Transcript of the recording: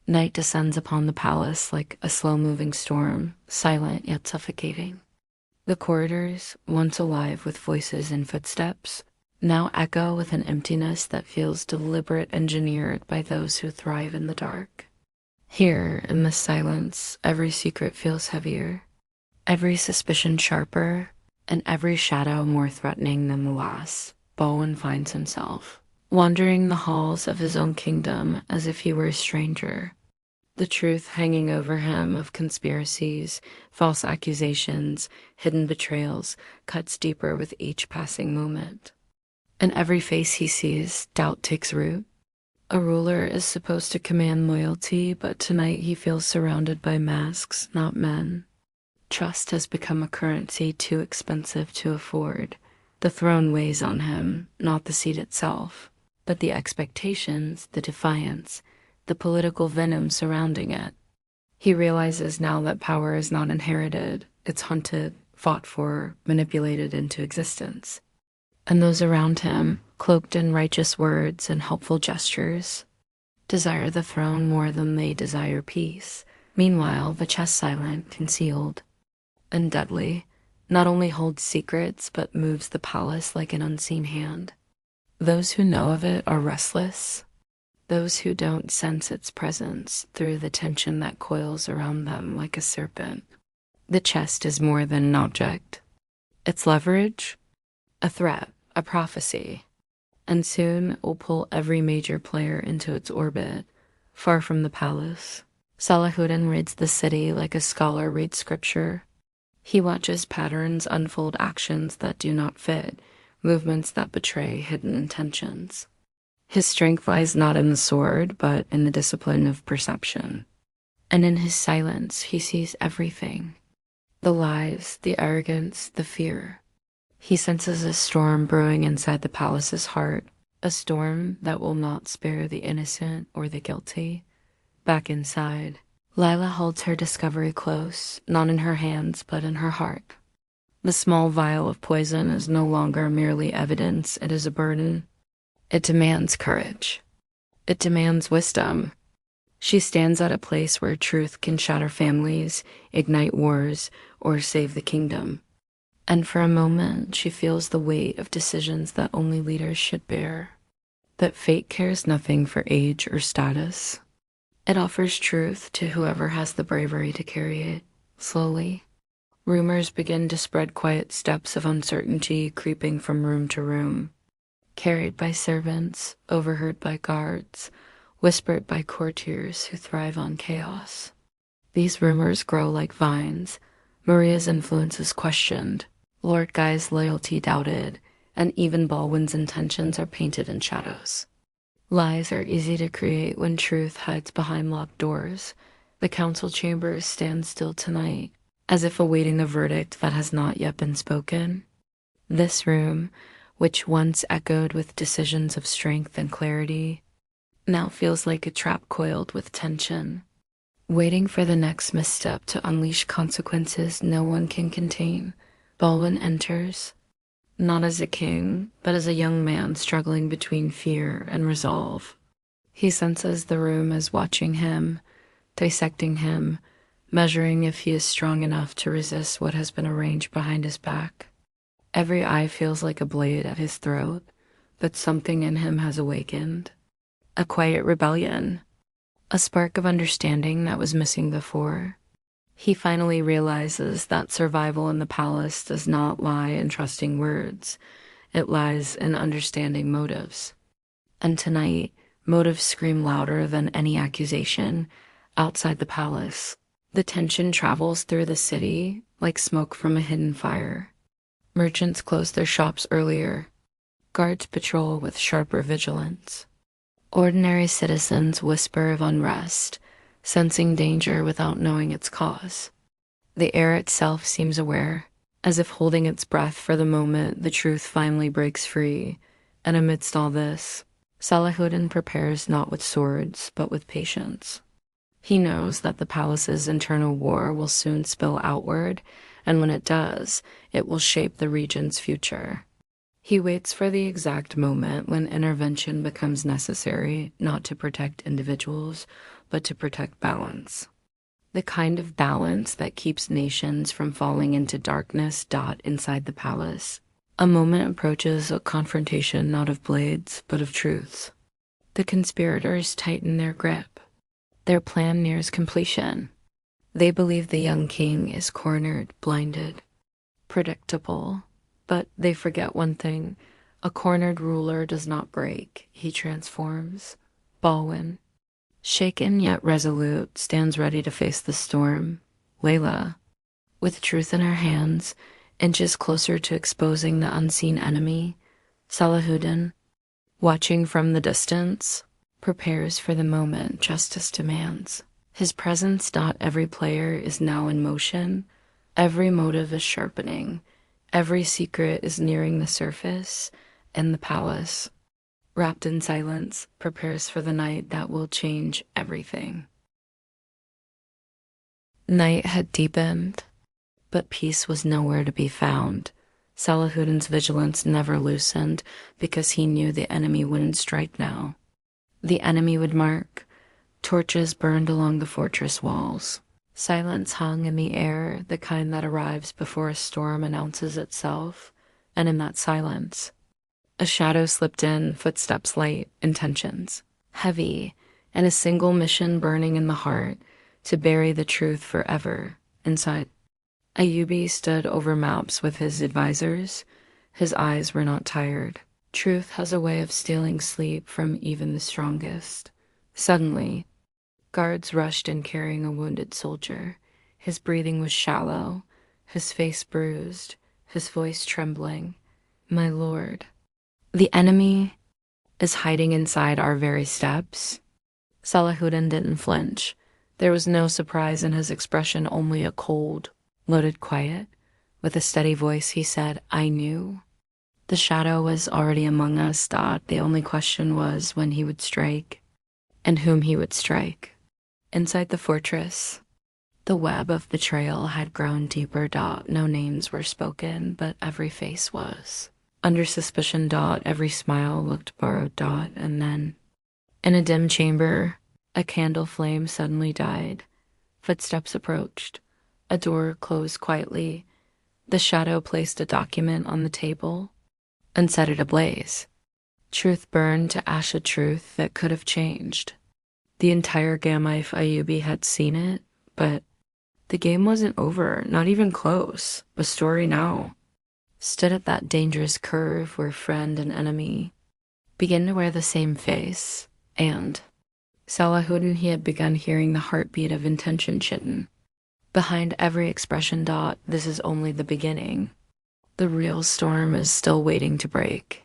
Night descends upon the palace like a slow-moving storm, silent yet suffocating. The corridors, once alive with voices and footsteps, now echo with an emptiness that feels deliberate engineered by those who thrive in the dark. Here, in the silence, every secret feels heavier, every suspicion sharper, and every shadow more threatening than the last. Balwin finds himself wandering the halls of his own kingdom as if he were a stranger, the truth hanging over him of conspiracies, false accusations, hidden betrayals cuts deeper with each passing moment. In every face he sees, doubt takes root. A ruler is supposed to command loyalty, but tonight he feels surrounded by masks, not men. Trust has become a currency too expensive to afford. The throne weighs on him, not the seat itself, but the expectations, the defiance, the political venom surrounding it. He realizes now that power is not inherited, it's hunted, fought for, manipulated into existence. And those around him, cloaked in righteous words and helpful gestures, desire the throne more than they desire peace. Meanwhile, the chest silent, concealed, and deadly, not only holds secrets but moves the palace like an unseen hand. Those who know of it are restless. Those who don't sense its presence through the tension that coils around them like a serpent. The chest is more than an object. It's leverage, a threat, a prophecy, and soon it will pull every major player into its orbit, far from the palace. Salahuddin reads the city like a scholar reads scripture. He watches patterns unfold, actions that do not fit, movements that betray hidden intentions. His strength lies not in the sword, but in the discipline of perception. And in his silence, he sees everything. The lies, the arrogance, the fear. He senses a storm brewing inside the palace's heart, a storm that will not spare the innocent or the guilty. Back inside, Laila holds her discovery close, not in her hands, but in her heart. The small vial of poison is no longer merely evidence, it is a burden. It demands courage. It demands wisdom. She stands at a place where truth can shatter families, ignite wars, or save the kingdom. And for a moment, she feels the weight of decisions that only leaders should bear. That fate cares nothing for age or status. It offers truth to whoever has the bravery to carry it. Slowly, rumors begin to spread, quiet steps of uncertainty creeping from room to room. Carried by servants, overheard by guards, whispered by courtiers who thrive on chaos. These rumors grow like vines. Maria's influence is questioned, Lord Guy's loyalty doubted, and even Balwin's intentions are painted in shadows. Lies are easy to create when truth hides behind locked doors. The council chambers stand still tonight, as if awaiting the verdict that has not yet been spoken. This room, which once echoed with decisions of strength and clarity, now feels like a trap coiled with tension, waiting for the next misstep to unleash consequences no one can contain. Balwin enters, not as a king, but as a young man struggling between fear and resolve. He senses the room is watching him, dissecting him, measuring if he is strong enough to resist what has been arranged behind his back. Every eye feels like a blade at his throat, but something in him has awakened. A quiet rebellion, a spark of understanding that was missing before. He finally realizes that survival in the palace does not lie in trusting words. It lies in understanding motives. And tonight, motives scream louder than any accusation. Outside the palace, the tension travels through the city like smoke from a hidden fire. Merchants close their shops earlier. Guards patrol with sharper vigilance. Ordinary citizens whisper of unrest, sensing danger without knowing its cause. The air itself seems aware, as if holding its breath for the moment the truth finally breaks free. And amidst all this, Salahuddin prepares not with swords, but with patience. He knows that the palace's internal war will soon spill outward, and when it does, it will shape the region's future. He waits for the exact moment when intervention becomes necessary, not to protect individuals, but to protect balance. The kind of balance that keeps nations from falling into darkness. Inside the palace, a moment approaches, a confrontation not of blades, but of truths. The conspirators tighten their grip. Their plan nears completion. They believe the young king is cornered, blinded, predictable. But they forget one thing. A cornered ruler does not break. He transforms. Balwin, shaken yet resolute, stands ready to face the storm. Laila, with truth in her hands, inches closer to exposing the unseen enemy. Salahuddin, watching from the distance, prepares for the moment justice demands. His presence. Every player is now in motion. Every motive is sharpening. Every secret is nearing the surface, and the palace, wrapped in silence, prepares for the night that will change everything. Night had deepened, but peace was nowhere to be found. Salahuddin's vigilance never loosened because he knew the enemy wouldn't strike now. The enemy would mark. Torches burned along the fortress walls. Silence hung in the air, the kind that arrives before a storm announces itself. And in that silence, a shadow slipped in, footsteps light, intentions heavy, and a single mission burning in the heart: to bury the truth forever inside. Ayyubi stood over maps with his advisors. His eyes were not tired. Truth has a way of stealing sleep from even the strongest. Suddenly, guards rushed in carrying a wounded soldier. His breathing was shallow, his face bruised, his voice trembling. "My lord, the enemy is hiding inside our very steps." Salahuddin didn't flinch. There was no surprise in his expression, only a cold, loaded quiet. With a steady voice, he said, "I knew." The shadow was already among us. The only question was when he would strike, and whom he would strike. Inside the fortress, the web of betrayal had grown deeper. No names were spoken, but every face was under suspicion. Every smile looked borrowed. And then, in a dim chamber, a candle flame suddenly died. Footsteps approached. A door closed quietly. The shadow placed a document on the table and set it ablaze. Truth burned to ash, a truth that could have changed the entire game if Ayyubi had seen it. But the game wasn't over, not even close. The story now stood at that dangerous curve where friend and enemy begin to wear the same face. And Salahuddin, he had begun hearing the heartbeat of intention chitten behind every expression. This is only the beginning. The real storm is still waiting to break.